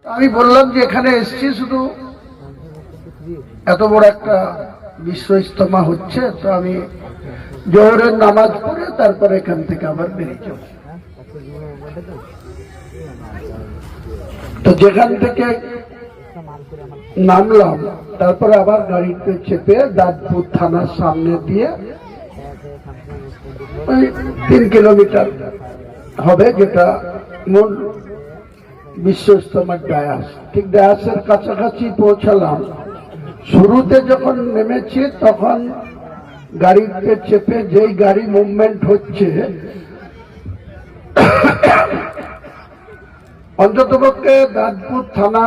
আমি বললাম যে এখানে এসছি শুধু এত বড় একটা বিশ্ব ইজতেমা হচ্ছে, তো আমি জোহরের নামাজ পড়ে তারপরে এখান থেকে আবার বেরিয়ে যাব। তো যেখান থেকে নামলাম তারপরে আবার গাড়িতে চেপে দাঁতপুর থানার সামনে দিয়ে 3 কিলোমিটার হবে, যেটা মূল বিশ্ব ইজতেমার ডায়াস। ঠিক ডায়াসের কাছাকাছি পৌঁছালাম। শুরুতে যখন নেমেছি তখন গাড়িতে চেপে যেই গাড়ি মুভমেন্ট হচ্ছে, অন্ততপক্ষে দাঁতপুর থানা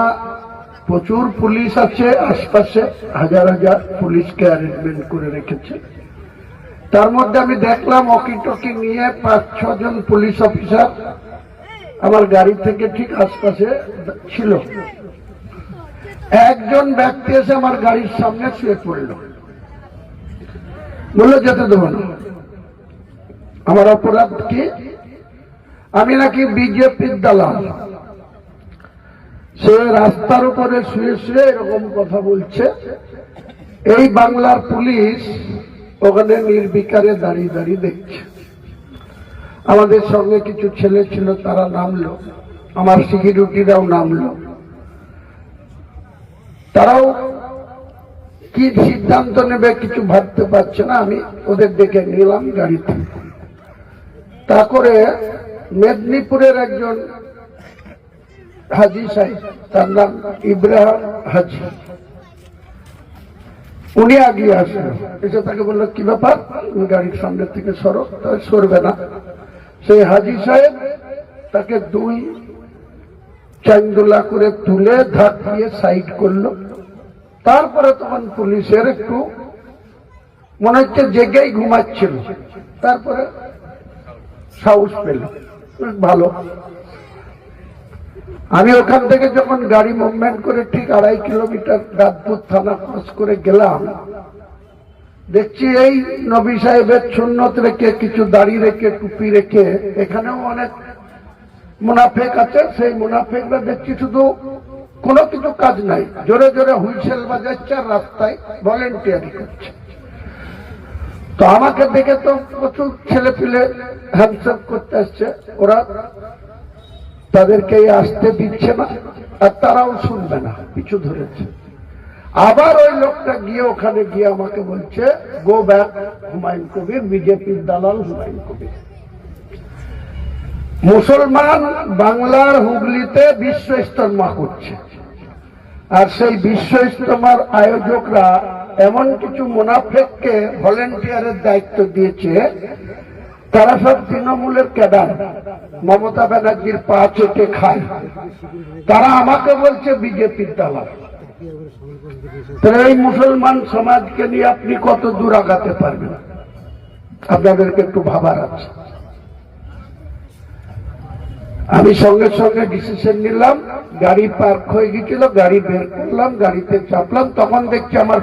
প্রচুর পুলিশ আছে, আশপাশে হাজার হাজার পুলিশকে অ্যারেঞ্জমেন্ট করে রেখেছে। তার মধ্যে আমি দেখলাম ওয়াকি-টকি নিয়ে 5-6 জন পুলিশ অফিসার আমার গাড়ি থেকে ঠিক আশপাশে ছিল। একজন ব্যক্তি এসে আমার গাড়ির সামনে শুয়ে পড়ল, বললো যেতে দেবো না। আমার অপরাধ কি? আমি নাকি বিজেপির দালাল। সে রাস্তার উপরে শুয়ে শুয়ে এরকম কথা বলছে। এই বাংলার পুলিশ ওখানে নির্বিকারে দাঁড়িয়ে দাঁড়িয়ে দেখছে। আমাদের সঙ্গে কিছু ছেলে ছিল, তারা নামলো, আমার সিকিউরিটিরাও নামলো। তারাও কি সিদ্ধান্ত নেবে কিছু ভাবতে পারছে না। আমি ওদের ডেকে নিলাম গাড়িতে। তারপরে মেদিনীপুরের একজন হাজি সাহেব, তার নাম ইব্রাহিম হাজি, উনি আগিয়ে আসলো, এসে তাকে বললো কি ব্যাপার, তুমি গাড়ির সামনে থেকে সরো। সরবে না। সেই হাজি সাহেব তাকে 2 চাঙ্গুলা করে তুলে ধাক দিয়ে সাইড করলো। তারপরে তখন পুলিশের একটু মনে হচ্ছে জেগেই ঘুমাচ্ছিল, তারপরে সাহস পেল, ভালো। আমি ওখান থেকে যখন গাড়ি মুভমেন্ট করে ঠিক 2.5 কিলোমিটার দাঁতপুর থানা ক্রস করে গেলাম, দেখছি এই নবী সাহেবের সুন্নত রেখে, কিছু দাড়ি রেখে, টুপি রেখে, এখানেও অনেক মুনাফেক আছে। সেই মুনাফেকরা দেখছি শুধু কোনো কিছু কাজ নাই, জোরে জোরে হুইসেল বাজাচ্ছে আর রাস্তায় ভলেন্টিয়ারি করছে। তো আমাকে দেখে তো প্রচুর ছেলে পিলে হ্যান্ডশেক করতে আসছে, ওরা তাদেরকে আসতে দিচ্ছে না, আর তারাও শুনবে না, পিছু ধরেছে। আবার ওই লোকটা গিয়ে ওখানে গিয়ে আমাকে বলছে গো ব্যাক হুমায়ুন কবির, বিজেপির দালাল হুমায়ুন কবির। মুসলমান বাংলার হুগলিতে বিশ্ব ইজতেমা করছে, আর সেই বিশ্ব ইজতেমার আয়োজকরা এমন কিছু মুনাফেককে ভলেন্টিয়ারের দায়িত্ব দিয়েছে, তারা সব তৃণমূলের ক্যাডার, মমতা ব্যানার্জির পা চেটে খায়। তারা আমাকে বলছে বিজেপির দালাল। তাহলে এই মুসলমান সমাজকে নিয়ে আপনি কত দূর আগাতে পারবেন? আপনাদেরকে একটু ভাবার আছে। আমি সঙ্গে সঙ্গে ডিসিশন নিলাম, গাড়ি পার্ক হয়ে গেছিল, গাড়ি বের করলাম, গাড়িতে চাপলাম। তখন দেখছি আমার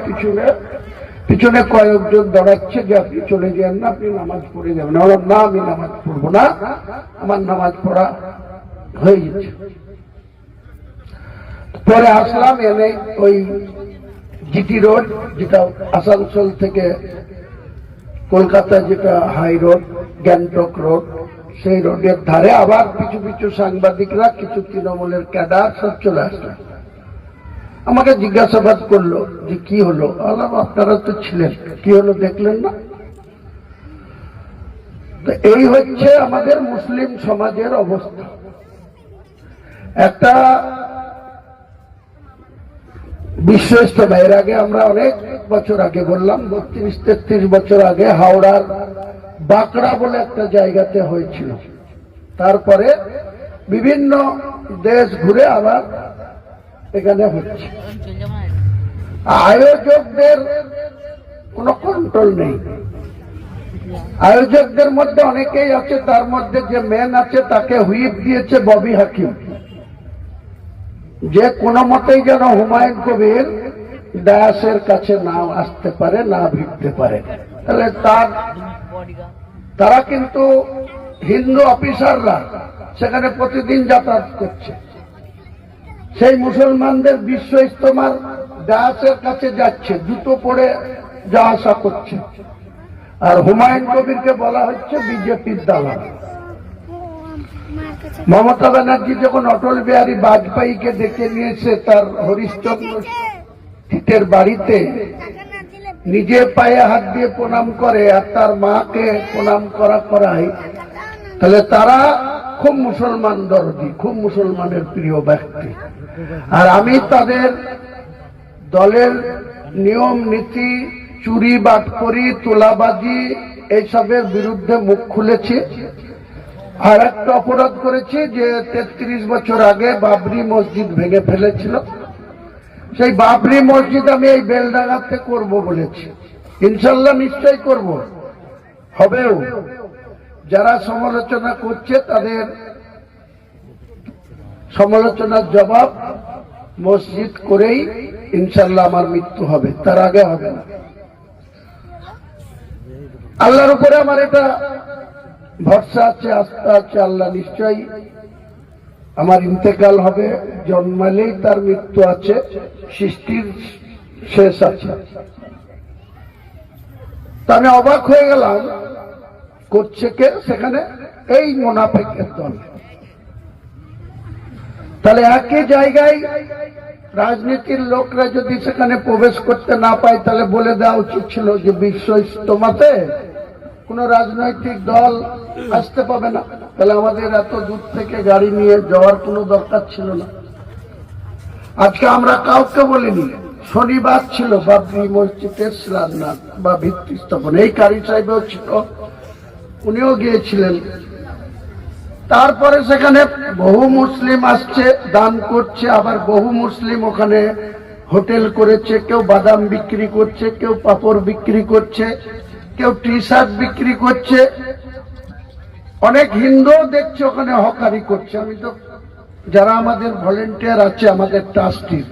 পিছনে কয়েকজন দাঁড়াচ্ছে যে আপনি চলে যান না, আপনি নামাজ পড়ে যাবেন। বললাম না, আমি নামাজ পড়বো না, আমার নামাজ পড়া হয়ে গেছে। পরে আসলাম, এনে ওই জিটি রোড, যেটা আসানসোল থেকে কলকাতা যেটা হাই রোড, গ্যাংটক রোড, সেই রোডের ধারে আবার কিছু কিছু সাংবাদিকরা, কিছু তৃণমূলের ক্যাডার সব চলে আসলেন। আমাকে জিজ্ঞাসাবাদ করলো যে কি হলো। বললাম আপনারা তো ছিলেন, কি হলো দেখলেন না? তো এই হচ্ছে আমাদের মুসলিম সমাজের অবস্থা। একটা বিশ্ব ইজতেমা, এর আগে আমরা অনেক বছর আগে বললাম, 32-33 বছর আগে হাওড়ার বাঁকড়া বলে একটা জায়গাতে হয়েছিল। তারপরে বিভিন্ন দেশ ঘুরে আবার এখানে হচ্ছে। আয়োজকদের কোনো কন্ট্রোল নেই। আয়োজকদের মধ্যে অনেকেই আছে, তার মধ্যে যে মেন আছে তাকে হুইপ দিয়েছে ববি হাকিম, যে কোনো মতেই যেন হুমায়ুন কবির ডায়াসের কাছে না আসতে পারে, না ভিড়তে পারে। তাহলে তারা কিন্তু হিন্দু অফিসাররা সেখানে প্রতিদিন যাতায়াত করছে। সেই মুসলমানদের বিশ্ব ইজতেমার ডায়াসের কাছে যাচ্ছে, জুতো পরে যা আসা করছে, আর হুমায়ুন কবিরকে বলা হচ্ছে বিজেপির দালাল। মমতা ব্যানার্জি যখন অটল বিহারী বাজপেয়ীকে ডেকে নিয়েছে তার হরিশ্চন্দ্র স্থিতের বাড়িতে, নিজে পায়ে হাত দিয়ে প্রণাম করে আর তার মাকে প্রণাম করায়, তাহলে তারা খুব মুসলমান দরদি, খুব মুসলমানের প্রিয় ব্যক্তি। আর আমি তাদের দলের নিয়ম নীতি, চুরি বাটকরি, তোলাবাজি এইসবের বিরুদ্ধে মুখ খুলেছি। আর একটা অপরাধ করেছি যে 33 বছর আগে বাবরি মসজিদ ভেঙে ফেলেছিল, সেই বাবরি মসজিদ আমি এই বেলডাঙ্গাতে করব বলেছি। ইনশাল্লাহ নিশ্চয়ই করব, হবেও। যারা সমালোচনা করছে তাদের সমালোচনার জবাব মসজিদ করেই ইনশাল্লাহ আমার মৃত্যু হবে, তার আগে হবে না। আল্লাহর উপরে আমার এটা ভরসা আছে, আস্থা আছে। আল্লাহ নিশ্চয়ই আমার ইন্তেকাল হবে, জন্মালেই তার মৃত্যু আছে, সৃষ্টির শেষ আছে। তা আমি অবাক হয়ে গেলাম, করছে কে সেখানে? এই মুনাফিকের দল। তাহলে একই জায়গায় রাজনীতির লোকরা যদি সেখানে প্রবেশ করতে না পায়, তাহলে বলে দেওয়া উচিত ছিল যে বিশ্ব ইজতেমাতে কোন রাজনৈতিক দল আসতে পাবে না। তাহলে আমাদের এত দূর থেকে গাড়ি নিয়ে যাওয়ার কোনো দরকার ছিল না। আজকে আমরা কাউকে বলিনি, শনিবার ছিল বাবরি মসজিদের শিলান্যাস বা ভিত্তি স্থাপন, এই কারি সাহেবও ছিল, উনিও গিয়েছিলেন। তারপরে সেখানে বহু মুসলিম আসছে, দান করছে, আবার বহু মুসলিম ওখানে হোটেল করেছে, কেউ বাদাম বিক্রি করছে, কেউ পাপড় বিক্রি করছে, কেউ টি শার্ট বিক্রি করছে, অনেক হিন্দু দেখছে ওখানে হকারি করছে। আমি তো যারা আমাদের ভলেন্টিয়ার আছে, আমাদের ট্রাস্টির,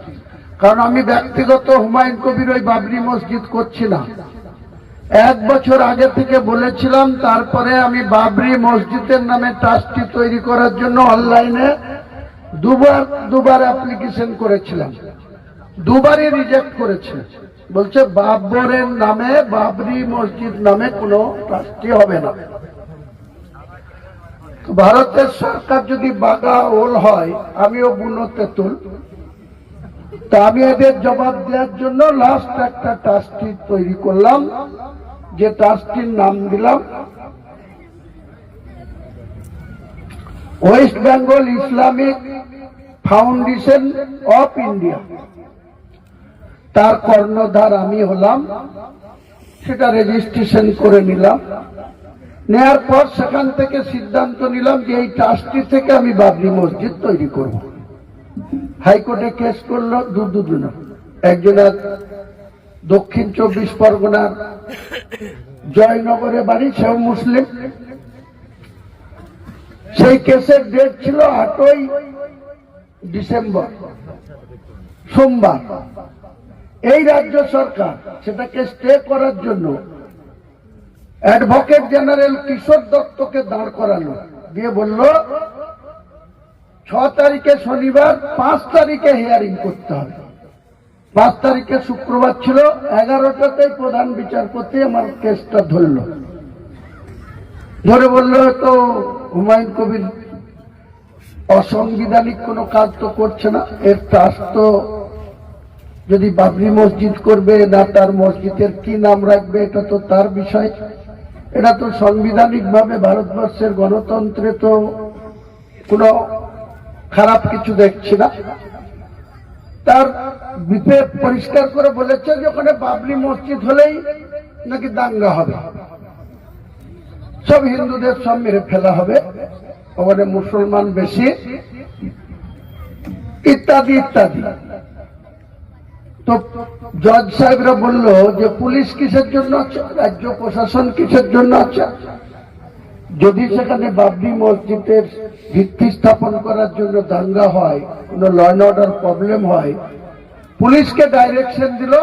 কারণ আমি ব্যক্তিগত হুমায়ুন কবির ওই বাবরি মসজিদ করছি না, 1 বছর আগে থেকে বলেছিলাম। তারপরে আমি বাবরি মসজিদের নামে ট্রাস্টি তৈরি করার জন্য অনলাইনে দুবার অ্যাপ্লিকেশন করেছিলাম, দুবারই রিজেক্ট করেছে। বলছে বাবরের নামে, বাবরি মসজিদ নামে কোনো ট্রাস্টি হবে না। ভারতের সরকার যদি বাগা ওল হয়, আমিও বুনো তেঁতুল, তা আমি এদের জবাব দেওয়ার জন্য লাস্ট একটা ট্রাস্টি তৈরি করলাম, যে ট্রাস্টির নাম দিলাম West Bengal Islamic foundation of India. তার কর্ণধার আমি হলাম, সেটা রেজিস্ট্রেশন করে নিলাম। নেয়ার পর সেখান থেকে সিদ্ধান্ত নিলাম যে এই ট্রাস্টি থেকে আমি বাবরি মসজিদ তৈরি করব। হাইকোর্টে কেস করলো দুজন, একজনের দক্ষিণ 24 পরগনার জয়নগরে বাড়ি, সেও মুসলিম। সেই কেসের ডেট ছিল 8ই ডিসেম্বর, সোমবার। এই রাজ্য সরকার সেটাকে স্টে করার জন্য অ্যাডভোকেট জেনারেল কিশোর দত্তকে দাঁড় করালো, দিয়ে বলল 6 তারিখে শনিবার, 5 তারিখে হিয়ারিং করতে হবে। 5 তারিখে শুক্রবার ছিল, 11টাতেই প্রধান বিচারপতি আমার কেসটা ধরে বলল তো হুমায়ুন কবির অসাংবিধানিক কোনো কাজ তো করছে না, এর ট্রাস্ট তো যদি বাবরি মসজিদ করবে না, তার মসজিদের কি নাম রাখবে এটা তো তার বিষয়, এটা তো সাংবিধানিক ভাবে ভারতবর্ষের গণতন্ত্রে তো কোনো খারাপ কিছু দেখছি না। তার বিপেদ পরিষ্কার করে বলেছে যে ওখানে বাবরি মসজিদ হলেই নাকি দাঙ্গা হবে, সব হিন্দুদের সব মেরে ফেলা হবে, ওখানে মুসলমান বেশি, ইত্যাদি ইত্যাদি। তো জজ সাহেবরা বলল যে পুলিশ কিসের জন্য আছে, রাজ্য প্রশাসন কিসের জন্য আছে? যদি সেখানে বাবরি মসজিদের ভিত্তি স্থাপন করার জন্য দাঙ্গা হয়, কোন ল অ্যান্ড অর্ডার প্রবলেম হয়, পুলিশকে ডাইরেকশন দিল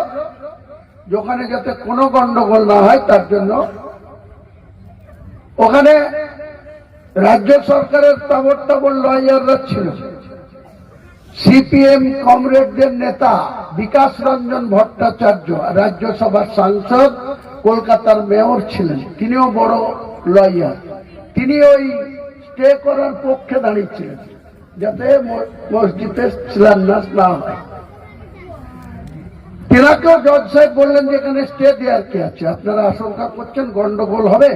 যে ওখানে যাতে কোনো গন্ডগোল না হয় তার জন্য। ওখানে রাজ্য সরকারের তাবড় লয়াররা ছিল, সিপিএম কমরেডদের নেতা বিকাশ রঞ্জন ভট্টাচার্য রাজ্যসভার সাংসদ, কলকাতার মেয়র ছিলেন, তিনিও বড় লয়ার। তিনি ওই স্টে করার পক্ষে দাঁড়িয়েছিলেন যাতে মসজিদে শিলান্যাস না হয়। তিনাকেও জজ সাহেব বললেন যে এখানে স্টে দেওয়ার কি আছে, আপনারা আশঙ্কা করছেন গন্ডগোল হবে,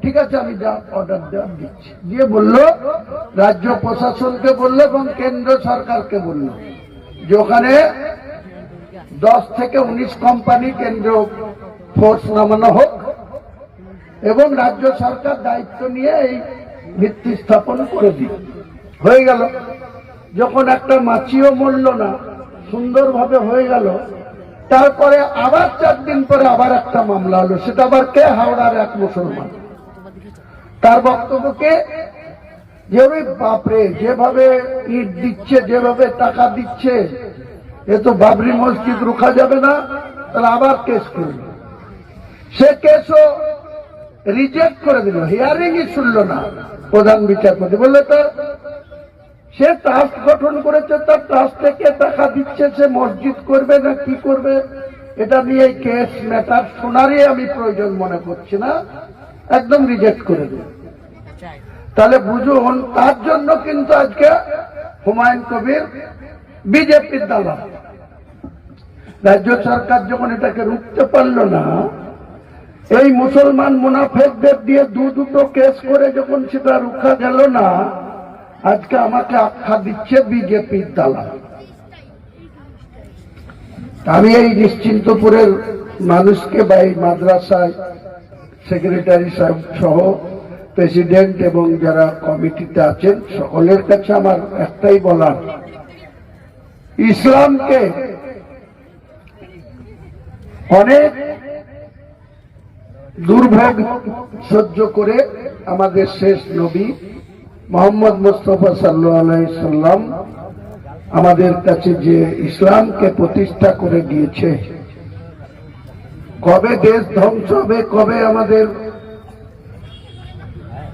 ঠিক আছে আমি যা অর্ডার দেওয়ার দিচ্ছি। দিয়ে বলল, রাজ্য প্রশাসনকে বলল এবং কেন্দ্র সরকারকে বলল যে ওখানে 10 থেকে 19 কোম্পানি কেন্দ্রীয় ফোর্স নামানো হোক এবং রাজ্য সরকার দায়িত্ব নিয়ে এই ভিত্তি স্থাপন করে দিল। হয়ে গেল। যখন একটা মাছিও মরল না, সুন্দরভাবে হয়ে গেল, তারপরে আবার 4 দিন পরে আবার একটা মামলা হলো। সেটা আবার কে? হাওড়ার এক মুসলমান। তার বক্তব্যকে যে ওই বাপরে যেভাবে ইট দিচ্ছে, যেভাবে টাকা দিচ্ছে, এ তো বাবরি মসজিদ রোকা যাবে না, তাহলে আবার কেস করল। সে কেসও রিজেক্ট করে দিল, হিয়ারিংই শুনল না প্রধান বিচারপতি। বললে তো সে ট্রাস্ট গঠন করেছে, তার ট্রাস্ট থেকে টাকা দিচ্ছে, সে মসজিদ করবে না কি করবে এটা নিয়ে কেস ম্যাটার শোনারই আমি প্রয়োজন মনে করছি না, একদম রিজেক্ট করে দিল। তাহলে বুঝুন, তার জন্য কিন্তু আজকে হুমায়ুন কবির বিজেপির দালাল। রাজ্য সরকার যখন এটাকে রুখতে পারল না, এই মুসলমান মুনাফেকদের দিয়ে দুটো কেস করে যখন সেটা রুখা গেল না, আজকে আমাকে আখ্যা দিচ্ছে বিজেপির দালাল। আমি এই নিশ্চিন্তপুরের মানুষকে বা এই মাদ্রাসায় সেক্রেটারি সাহেব সহ প্রেসিডেন্ট এবং যারা কমিটিতে আছেন সকলের কাছে আমার একটাই বলার, ইসলামকে অনেক দুর্ভোগ সহ্য করে আমাদের শেষ নবী মোহাম্মদ মুস্তাফা সাল্লাল্লাহু আলাইহি সাল্লাম আমাদের কাছে যে ইসলামকে প্রতিষ্ঠা করে গিয়েছে, কবে দেশ ধ্বংস হবে, কবে আমাদের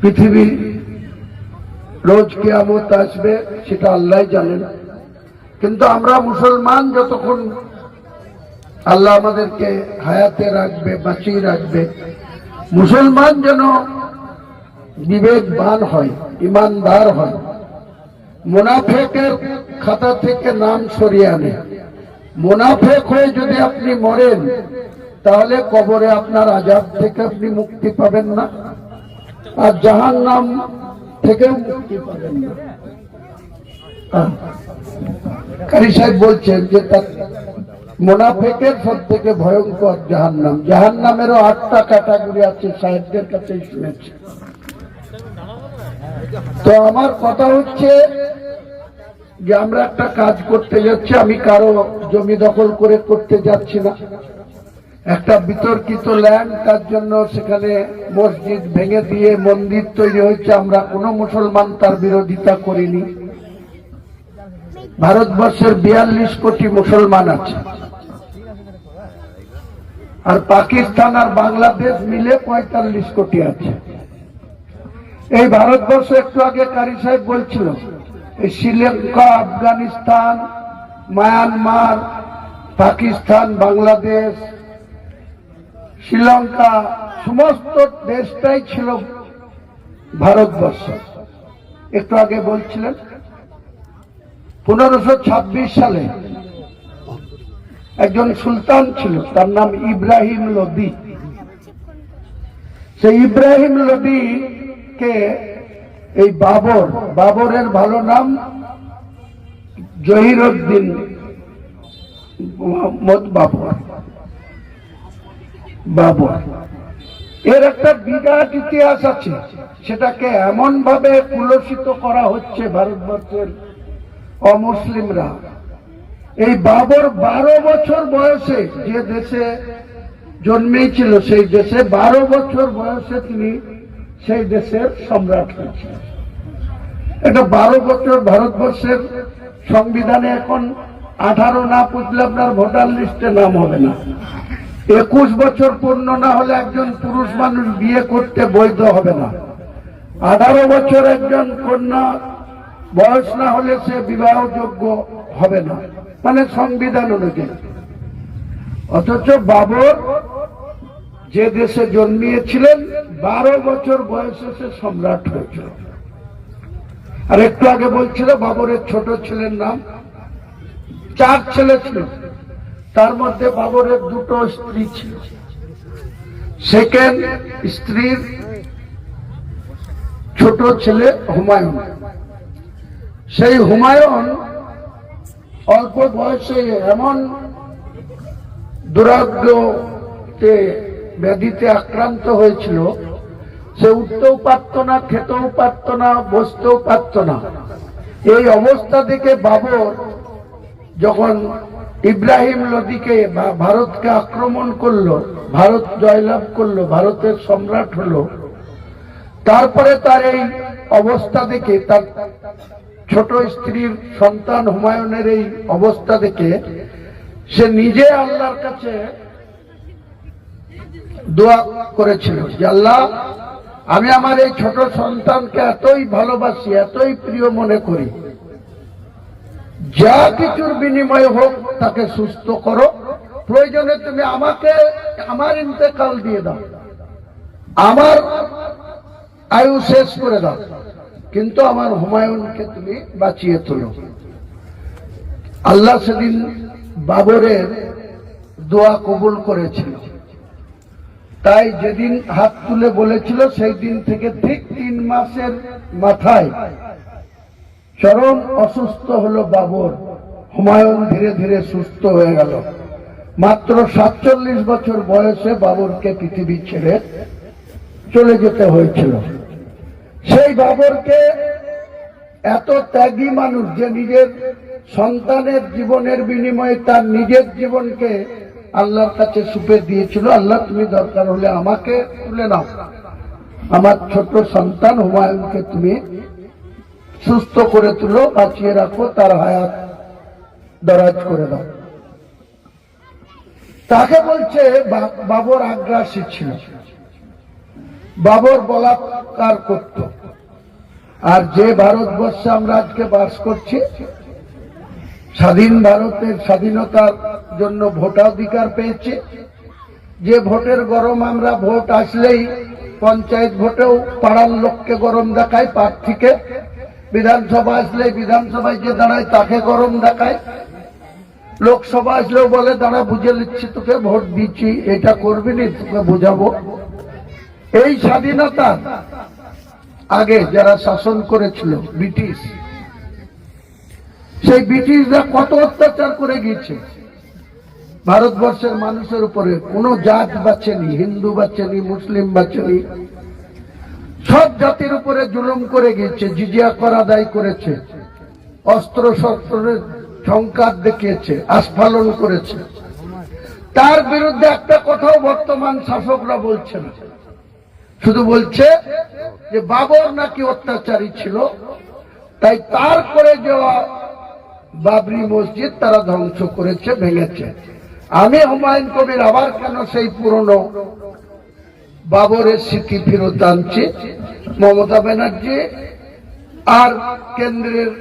পৃথিবী রোজ কিয়ামত আসবে, সেটা আল্লাহ জানেন। কিন্তু আমরা মুসলমান যতক্ষণ আল্লাহ আমাদেরকে হায়াতে রাখবে, বাঁচিয়ে রাখবে, মুসলমান যেন বিবেকবান হয়, ইমানদার হয়, মুনাফেকের খাতা থেকে নাম সরিয়ে আনে। মুনাফেক হয়ে যদি আপনি মরেন, তাহলে কবরে আপনার আযাব থেকে আপনি মুক্তি পাবেন না, আর জাহান্নাম থেকেও মুক্তি পাবেন না। কারি সাহেব বলছেন যে তার মুনাফেকের সব থেকে ভয়ঙ্কর জাহান্নাম। জাহান্নামেরও 8টা ক্যাটাগরি আছে, সাহেবদের কাছেই শুনেছি। তো আমার কথা হচ্ছে যে আমরা একটা কাজ করতে যাচ্ছি, আমি কারো জমি দখল করে করতে যাচ্ছি না। একটা বিতর্কিত ল্যান্ড, তার জন্য সেখানে মসজিদ ভেঙে দিয়ে মন্দির তৈরি হয়েছে, আমরা কোনো মুসলমান তার বিরোধিতা করিনি। ভারতবর্ষের 42 কোটি মুসলমান আছে, আর পাকিস্তান আর বাংলাদেশ মিলে 45 কোটি আছে। এই ভারতবর্ষ একটু আগে কারি সাহেব বলছিল, এই শ্রীলঙ্কা, আফগানিস্তান, মায়ানমার, পাকিস্তান, বাংলাদেশ, শ্রীলঙ্কা, সমস্ত দেশটাই ছিল ভারতবর্ষ। একটু আগে বলছিলেন 1526 সালে একজন সুলতান ছিল, তার নাম ইব্রাহিম লোদি। সেই ইব্রাহিম লোদি কে এই বাবরের ভালো নাম জহিরুদ্দিন মোহাম্মদ বাবর। এর একটা বিরাট ইতিহাস আছে, সেটাকে এমন ভাবে কুলসিত করা হচ্ছে ভারতবর্ষের অমুসলিমরা। এই বাবর 12 বছর বয়সে যে দেশে জন্মেছিল, সেই দেশে 12 বছর বয়সে তিনি সেই দেশের সম্রাট হয়েছিলেন। এটা 12 বছর। ভারতবর্ষের সংবিধানে এখন 18 না পুজলে আপনার ভোটার লিস্টে নাম হবে না। 21 বছর পূর্ণ না হলে একজন পুরুষ মানুষ বিয়ে করতে বৈধ হবে না। 18 বছর একজন কন্যা বয়স না হলে সে বিবাহযোগ্য হবে না, মানে সংবিধান অনুযায়ী। অথচ বাবর যে দেশে জন্মিয়েছিলেন 12 বছর বয়সে সে সম্রাট হয়েছিল। আর একটু আগে বলছিল বাবরের ছোট ছেলের নাম, 4 ছেলে ছিল, তার মধ্যে বাবরের 2টো স্ত্রী ছিল। সেকেন্ড স্ত্রীর ছোট ছেলে হুমায়ুন। সেই হুমায়ুন অল্প বয়সে এমন দুরারোগ্যতে ব্যাধিতে আক্রান্ত হয়েছিল, সে উঠতেও পারত না, খেতেও পারত না, বসতেও পারত না। এই অবস্থা থেকে বাবর যখন ইব্রাহিম লোদিকে বা ভারতকে আক্রমণ করলো, ভারত জয়লাভ করলো, ভারতের সম্রাট হলো, তারপরে তার এই অবস্থা দেখে, তার ছোট স্ত্রীর সন্তান হুমায়ুনের এই অবস্থা দেখে সে নিজে আল্লাহর কাছে দোয়া করেছিল যে আল্লাহ, আমি আমার এই ছোট সন্তানকে এতই ভালোবাসি, এতই প্রিয় মনে করি, যা কিছুর বিনিময়ে হোক তাকে সুস্থ করো, প্রয়োজনে তুমি আমাকে আমার ইন্তেকাল দিয়ে দাও, আমার আয়ু শেষ করে দাও, কিন্তু আমার হুমায়ুনকে তুমি বাঁচিয়ে তোলো। আল্লাহ সেদিন বাবরের দোয়া কবুল করেছিল। তাই যেদিন হাত তুলে বলেছিল, সেই দিন থেকে ঠিক 3 মাসের মাথায় চরম অসুস্থ হলো বাবর। হুমায়ুন ধীরে ধীরে সুস্থ হয়ে গেল। মাত্র 47 বছর বয়সে বাবরকে পৃথিবী ছেড়ে চলে যেতে হয়েছিল। সেই বাবরকে এত ত্যাগী মানুষ, যে নিজের সন্তানের জীবনের বিনিময়ে তার নিজের জীবনকে আল্লাহর কাছে সুপে দিয়েছিল, আল্লাহ তুমি দরকার হলে আমাকে তুলে নাও, আমার ছোট সন্তান হুমায়ুনকে তুমি সুস্থ করে তুলো, বাঁচিয়ে রাখো, তার হায়াত দরাজ করে দাও। তাকে বলছে বাবর আগ্রাসী ছিল, বাবর বলাৎকার করত। আর যে ভারতবর্ষে আমরা আজকে বাস করছি, স্বাধীন ভারতের স্বাধীনতার জন্য ভোটাধিকার পেয়েছে, যে ভোটের গরম আমরা ভোট আসলেই পঞ্চায়েত ভোটেও পাড়ার লোককে গরম দেখায় প্রার্থীকে, বিধানসভা আসলে বিধানসভায় যে দাঁড়ায় তাকে গরম দেখায়, লোকসভা আসলেও বলে দাঁড়া বুঝে নিচ্ছি, তোকে ভোট দিচ্ছি, এটা করবি নি, তোকে বোঝাবো। এই স্বাধীনতা আগে যারা শাসন করেছিল ব্রিটিশ, সেই ব্রিটিশরা কত অত্যাচার করে গিয়েছে ভারতবর্ষের মানুষের উপরে। কোনো জাত বাঁচেনি, হিন্দু বাঁচেনি, মুসলিম বাঁচেনি, সব জাতির উপরে জুলুম করে গিয়েছে, জিজিয়া কর আদায় করেছে, অস্ত্র শস্ত্রের সংকার দেখিয়েছে, আস্ফালন করেছে। তার বিরুদ্ধে একটা কথাও বর্তমান শাসকরা বলছে না, শুধু বলছে যে বাবর নাকি অত্যাচারী ছিল, তাই তার করে যাওয়া বাবরি মসজিদ তারা ধ্বংস করেছে, ভেঙেছে। আমি হুমায়ুন কবির আবার কেন সেই পুরনো বাবরের স্মৃতি ফেরত আনছি। মমতা ব্যানার্জি আর কেন্দ্রের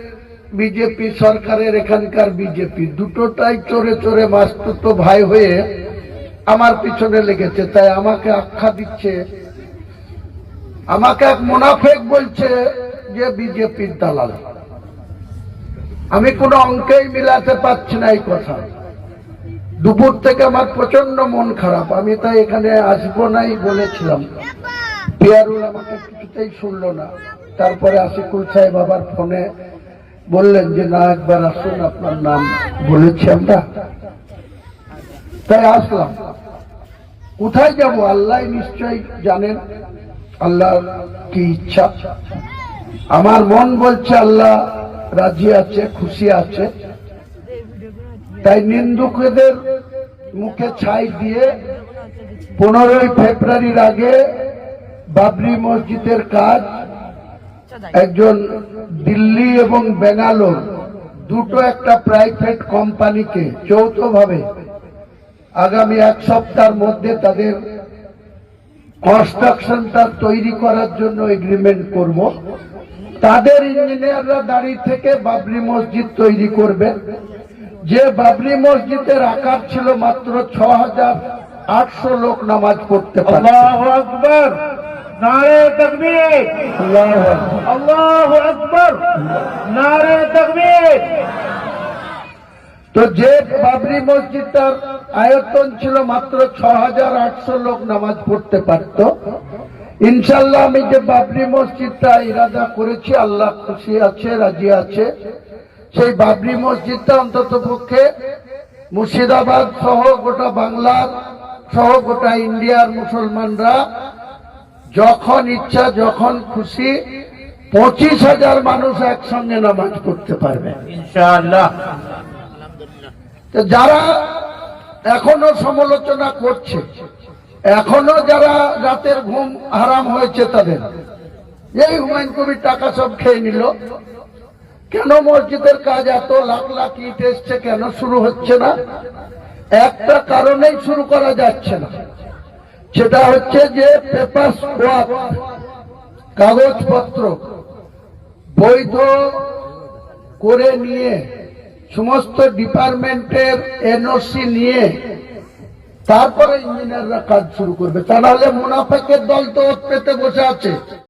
বিজেপি সরকারের এখানকার বিজেপি দুটোটাই চোরে চোরে মাসতুতো ভাই হয়ে আমার পিছনে লেগেছে। তাই আমাকে আখ্যা দিচ্ছে, আমাকে এক মুনাফেক বলছে যে বিজেপির দালাল। আমি কোনো অঙ্কেই মিলাতে পারছি না এই কথা। দুপুর থেকে আমার প্রচন্ড মন খারাপ, আমি তাই এখানে আসবো নাই বলেছিলাম। পিয়ারুল আমাকে কিছুতেই শুনলো না। তারপরে আশিকুল সাহেব আবার ফোনে বললেন যে না, একবার আসুন, আপনার নাম বলেছি আমরা, তাই আসলাম। কোথায় যাব আল্লাহ নিশ্চয়ই জানেন, আল্লাহর কি ইচ্ছা। আমার মন বলছে আল্লাহ রাজি আছে, খুশি আছে। তাই নিন্দুকদের মুখে ছাই দিয়ে 15ই ফেব্রুয়ারির আগে বাবরি মসজিদের কাজ একজন দিল্লি এবং বেঙ্গালোর দুটো একটা প্রাইভেট কোম্পানিকে যৌথভাবে আগামী 1 সপ্তাহের মধ্যে তাদের কনস্ট্রাকশনটা তৈরি করার জন্য এগ্রিমেন্ট করব। তাদের ইঞ্জিনিয়াররা দাঁড়িয়ে থেকে বাবরি মসজিদ তৈরি করবে, যে বাবরি মসজিদের আকার ছিল মাত্র 6,800 লোক নামাজ পড়তে পারে। আল্লাহু আকবার, নারে তাকবীর, আল্লাহু আকবার, নারে তাকবীর। তো যে বাবরি মসজিদটার আয়তন ছিল মাত্র 6,800 লোক নামাজ পড়তে পারত, ইনশাল্লাহ আমি যে বাবরি মসজিদটা ইরাদা করেছি, আল্লাহ খুশি আছে, রাজি আছে, সেই বাবরি মসজিদটা অন্তত পক্ষে মুর্শিদাবাদ সহ গোটা বাংলার সহ গোটা ইন্ডিয়ার মুসলমানরা যখন ইচ্ছা যখন খুশি 25,000 মানুষ একসঙ্গে নামাজ পড়তে পারবে ইনশাআল্লাহ। তো যারা এখনো সমালোচনা করছে, এখনো যারা রাতের ঘুম হারাম হয়েছে তাদের, এই হুমায়ুন কবির টাকা সব খেয়ে নিল, কেন মসজিদের কাজ এত লাখ লাখ ইট এসছে, কেন শুরু হচ্ছে না? একটা কারণেই শুরু করা যাচ্ছে না, সেটা হচ্ছে যে পেপার ওয়ার্ক, কাগজপত্র বৈধ করে নিয়ে সমস্ত ডিপার্টমেন্টের এনওসি নিয়ে তারপরে ইঞ্জিনিয়াররা কাজ শুরু করবে, তা নাহলে মুনাফেকের দল তো পেতে বসে আছে।